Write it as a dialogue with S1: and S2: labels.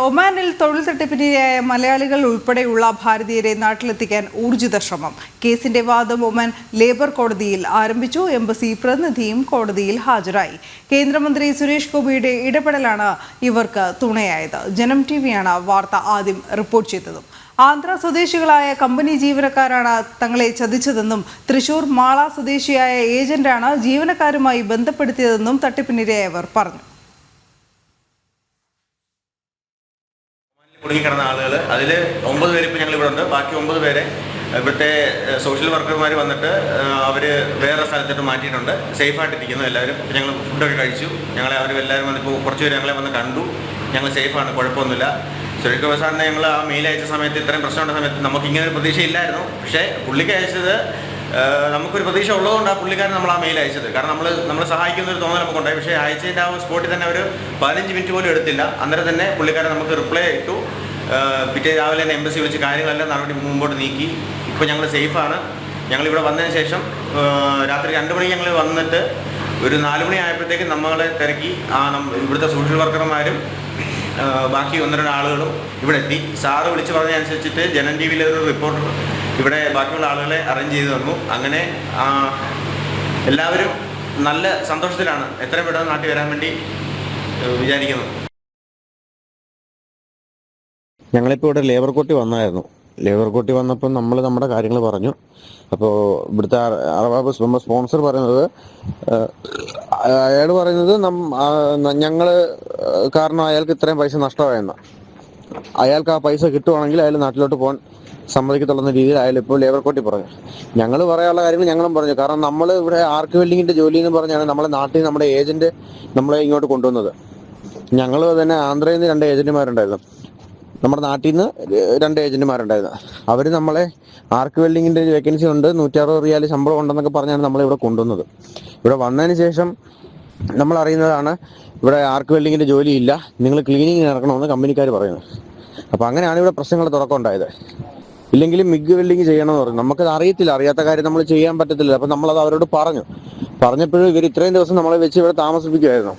S1: ഒമാനിൽ തൊഴിൽ തട്ടിപ്പിനിരയായ മലയാളികൾ ഉൾപ്പെടെയുള്ള ഭാരതീയരെ നാട്ടിലെത്തിക്കാൻ ഊർജിത ശ്രമം. കേസിന്റെ വാദം ഒമാൻ ലേബർ കോടതിയിൽ ആരംഭിച്ചു. എംബസി പ്രതിനിധിയും കോടതിയിൽ ഹാജരായി. കേന്ദ്രമന്ത്രി സുരേഷ് ഗോപിയുടെ ഇടപെടലാണ് ഇവർക്ക് തുണയായത്. ജനം ടിവിയാണ് വാർത്ത ആദ്യം റിപ്പോർട്ട് ചെയ്തത്. ആന്ധ്ര സ്വദേശികളായ കമ്പനി ജീവനക്കാരാണ് തങ്ങളെ ചതിച്ചതെന്നും തൃശൂർ മാള സ്വദേശിയായ ഏജന്റാണ് ജീവനക്കാരുമായി ബന്ധപ്പെടുത്തിയതെന്നും തട്ടിപ്പിനിരയായവർ പറഞ്ഞു.
S2: കുടുങ്ങിക്കിടന്ന ആളുകൾ അതിൽ 9 പേര് ഇപ്പോൾ ഞങ്ങൾ ഇവിടെ ഉണ്ട്. ബാക്കി 9 പേരെ ഇവിടുത്തെ സോഷ്യൽ വർക്കർമാർ വന്നിട്ട് അവർ വേറെ സ്ഥലത്തോട്ട് മാറ്റിയിട്ടുണ്ട്. സേഫായിട്ടിരിക്കുന്നു എല്ലാവരും. ഇപ്പോൾ ഞങ്ങൾ ഫുഡൊക്കെ കഴിച്ചു. അവർ എല്ലാവരും വന്നിപ്പോൾ കുറച്ച് പേര് ഞങ്ങളെ വന്ന് കണ്ടു. ഞങ്ങൾ സേഫാണ്, കുഴപ്പമൊന്നുമില്ല. സുരേഷ് ഗോപി സാറിനെ ഞങ്ങൾ ആ മെയിൽ അയച്ച സമയത്ത്, ഇത്രയും പ്രശ്നമുള്ള സമയത്ത് നമുക്ക് ഇങ്ങനെ ഒരു പ്രതീക്ഷയില്ലായിരുന്നു. പക്ഷേ പുള്ളിക്ക് അയച്ചത് നമുക്കൊരു പ്രതീക്ഷ ഉള്ളതുകൊണ്ട് ആ പുള്ളിക്കാരൻ നമ്മൾ ആ മെയിൽ അയച്ചത്. കാരണം നമ്മളെ സഹായിക്കുന്ന ഒരു തോന്നൽ നമുക്കുണ്ടായി. പക്ഷേ അയച്ചതിൻ്റെ ആ സ്പോട്ടിൽ തന്നെ ഒരു 15 മിനിറ്റ് പോലും എടുത്തില്ല. അന്നേരം തന്നെ പുള്ളിക്കാരൻ നമുക്ക് റിപ്ലൈ ഇട്ടു. പിറ്റേ രാവിലെ തന്നെ എംബസി വിളിച്ച് കാര്യങ്ങളെല്ലാം നടപടി മുമ്പോട്ട് നീക്കി. ഇപ്പോൾ ഞങ്ങൾ സേഫാണ്. ഞങ്ങളിവിടെ വന്നതിന് ശേഷം രാത്രി 2 മണിക്ക് ഞങ്ങൾ വന്നിട്ട് ഒരു 4 മണി ആയപ്പോഴത്തേക്കും നമ്മളെ തിരക്കി ഇവിടുത്തെ സോഷ്യൽ വർക്കർമാരും ബാക്കി 1-2 ആളുകളും ഇവിടെ എത്തി. സാറ് വിളിച്ച് പറഞ്ഞതനുസരിച്ചിട്ട് ജനം ടി വിയിലെ ഒരു റിപ്പോർട്ടർ ഇവിടെ ബാക്കിയുള്ള ആളുകളെ അറേഞ്ച് ചെയ്ത് തന്നു. അങ്ങനെ എല്ലാവരും നല്ല സന്തോഷത്തിലാണ്. എത്രയും പെട്ടെന്ന് നാട്ടിൽ വരാൻ വേണ്ടി വിചാരിക്കുന്നു.
S3: ഞങ്ങളിപ്പോൾ ഇവിടെ ലേബർ കോർട്ടിൽ വന്നായിരുന്നു. ലേബർ കോർട്ടിൽ വന്നപ്പോൾ നമ്മൾ നമ്മുടെ കാര്യങ്ങൾ പറഞ്ഞു. അപ്പോൾ ഇവിടുത്തെ നമ്മുടെ സ്പോൺസർ പറയുന്നത്, അയാൾ പറയുന്നത് ഞങ്ങൾ കാരണം അയാൾക്ക് ഇത്രയും പൈസ നഷ്ടമായെന്ന്. അയാൾക്ക് ആ പൈസ കിട്ടുവാണെങ്കിൽ അയാൾ നാട്ടിലോട്ട് പോകാൻ സമ്മതിക്കത്തുള്ള രീതിയിൽ അയാൾ ഇപ്പോൾ ലേബർ കോർട്ടിൽ പറഞ്ഞു. ഞങ്ങൾ പറയാനുള്ള കാര്യങ്ങൾ ഞങ്ങളും പറഞ്ഞു. കാരണം നമ്മൾ ഇവിടെ ആർക്ക് വെൽഡിങ്ങിൻ്റെ ജോലി എന്ന് പറഞ്ഞാണ് നമ്മളെ നാട്ടിൽ നമ്മുടെ ഏജന്റ് നമ്മളെ ഇങ്ങോട്ട് കൊണ്ടുവന്നത്. ഞങ്ങൾ തന്നെ ആന്ധ്രയിൽ നിന്ന് 2 ഏജന്റുമാരുണ്ടായിരുന്നു. നമ്മുടെ നാട്ടിൽ നിന്ന് 2 ഏജന്റുമാരുണ്ടായിരുന്നു. അവർ നമ്മളെ ആർക്ക് വെൽഡിങ്ങിൻ്റെ വേക്കൻസി ഉണ്ട്, 160 റിയാൽ ശമ്പളം ഉണ്ടെന്നൊക്കെ പറഞ്ഞാണ് നമ്മളിവിടെ കൊണ്ടുവന്നത്. ഇവിടെ വന്നതിന് ശേഷം നമ്മൾ അറിയുന്നതാണ് ഇവിടെ ആർക്ക് വെൽഡിങ്ങിൻ്റെ ജോലിയില്ല, നിങ്ങൾ ക്ലീനിങ്ങിന് ഇറക്കണമെന്ന് കമ്പനിക്കാർ പറയുന്നത്. അപ്പോൾ അങ്ങനെയാണ് ഇവിടെ പ്രശ്നങ്ങൾ തുടക്കമുണ്ടായത്. ഇല്ലെങ്കിൽ മിഗ് വെൽഡിങ് ചെയ്യണമെന്ന് പറഞ്ഞു. നമുക്കത് അറിയത്തില്ല, അറിയാത്ത കാര്യം നമ്മൾ ചെയ്യാൻ പറ്റത്തില്ല. അപ്പോൾ നമ്മളത് അവരോട് പറഞ്ഞപ്പോഴും ഇവർ ഇത്രയും ദിവസം നമ്മളെ വെച്ച് ഇവിടെ താമസിപ്പിക്കുമായിരുന്നു.